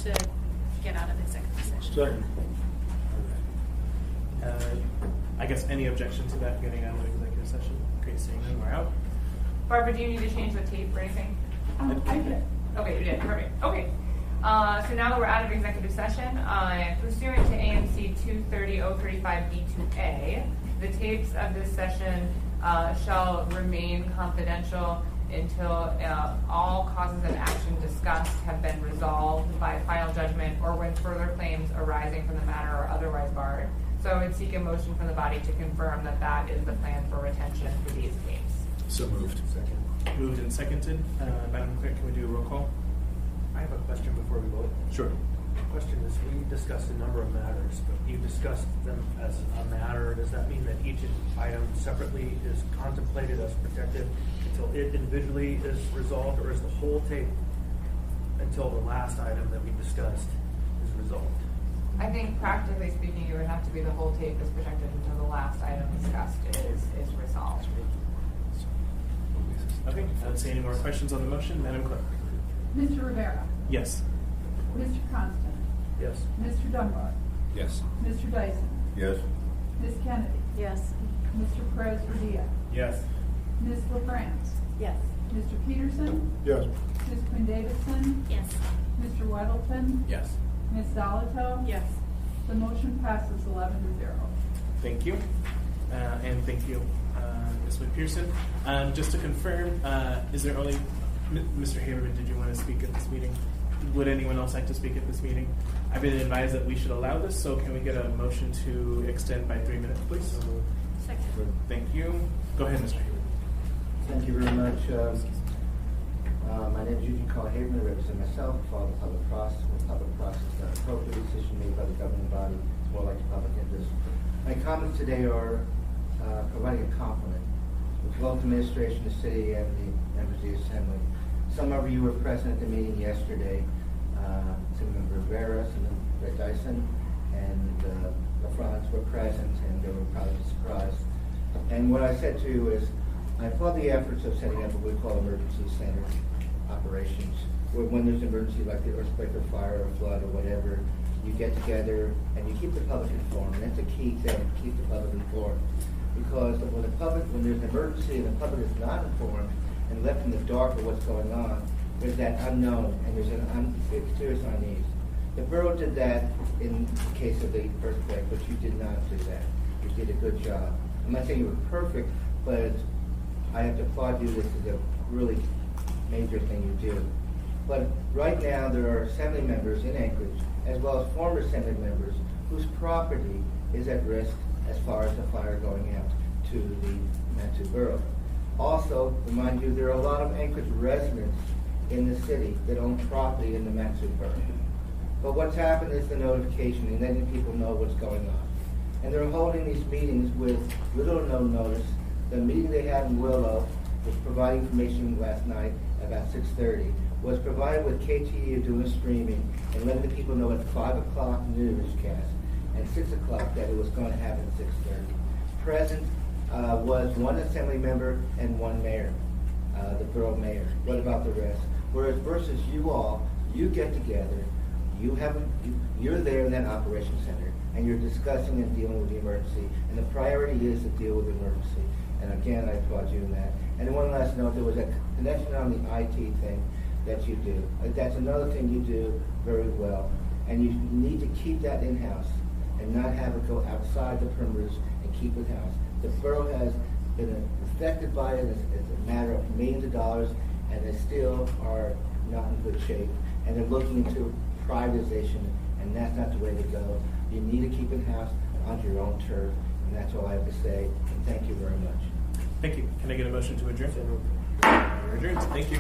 to get out of executive session. Second. I guess any objection to that getting out of executive session? Okay, seeing none, we're out. Barbara, do you need to change the tape or anything? I did. Okay, you did. Perfect. Okay. So now that we're out of executive session, pursuant to AMC 230.035B2A, the tapes of this session shall remain confidential until all causes of action discussed have been resolved by final judgment or when further claims arising from the matter are otherwise barred. So I would seek a motion from the body to confirm that that is the plan for retention for these tapes. So moved. Second. Moved and seconded. Madam Clerk, can we do a roll call? I have a question before we vote. Sure. The question is, we discussed a number of matters, but you discussed them as a matter. Does that mean that each item separately is contemplated as protected until it individually is resolved, or is the whole tape until the last item that we discussed is resolved? I think practically speaking, it would have to be the whole tape is protected until the last item discussed is resolved. Okay, I don't see any more questions on the motion. Madam Clerk? Mr. Rivera. Yes. Mr. Cont'd. Yes. Mr. Dunbar. Yes. Mr. Dyson. Yes. Ms. Kennedy. Yes. Mr. Perez Rodilla. Yes. Ms. LaFrance. Yes. Mr. Peterson. Yes. Ms. Quinn Davidson. Yes. Mr. Weddleton. Yes. Ms. Zolito. Yes. The motion passes 11-0. Thank you. And thank you, Ms. McPherson. Just to confirm, is there only, Mr. Haberman, did you want to speak at this meeting? Would anyone else like to speak at this meeting? I've been advised that we should allow this, so can we get a motion to extend by 3 minutes, please? Second. Thank you. Go ahead, Mr. Haberman. Thank you very much. My name is Eugene Carl Haberman. I represent myself, follow the public process. When public process is not appropriate decision made by the governing body, it's more like the public interest. My comments today are providing a compliment with both the administration, the city, and the members of the assembly. Some of you were present at the meeting yesterday. Member Rivera, Senator Dyson, and LaFrance were present, and they were probably surprised. And what I said to you is, I applaud the efforts of setting up what we call emergency center operations, where when there's an emergency like the earthquake or fire or flood or whatever, you get together and you keep the public informed. And that's a key thing, keep the public informed. Because when there's an emergency and the public is not informed and left in the dark of what's going on, there's that unknown and there's an serious unease. The borough did that in the case of the earthquake, but you did not do that. You did a good job. I'm not saying you were perfect, but I have to applaud you. This is a really major thing you do. But right now there are assembly members in Anchorage, as well as former assembly members, whose property is at risk as far as the fire going out to the Matsu borough. Also, remind you, there are a lot of Anchorage residents in the city that own property in the Matsu borough. But what's happened is the notification and letting people know what's going on. And they're holding these meetings with little or no notice. The meeting they had in Willow was providing information last night about 6:30, was provided with KTE doing streaming and letting the people know at 5 o'clock newscast and 6 o'clock that it was going to happen at 6:30. Present was one assembly member and one mayor, the borough mayor. What about the rest? Whereas versus you all, you get together, you're there in that operation center, and you're discussing and dealing with the emergency, and the priority is to deal with the emergency. And again, I applaud you in that. And one last note, there was a connection on the IT thing that you do. That's another thing you do very well. And you need to keep that in-house and not have it go outside the perimeters and keep it house. The borough has been affected by it. It's a matter of millions of dollars, and they still are not in good shape. And they're looking into privatization, and that's not the way to go. You need to keep it house on your own turf, and that's all I have to say. And thank you very much. Thank you. Can I get a motion to adjourn? We're adjourned. Thank you.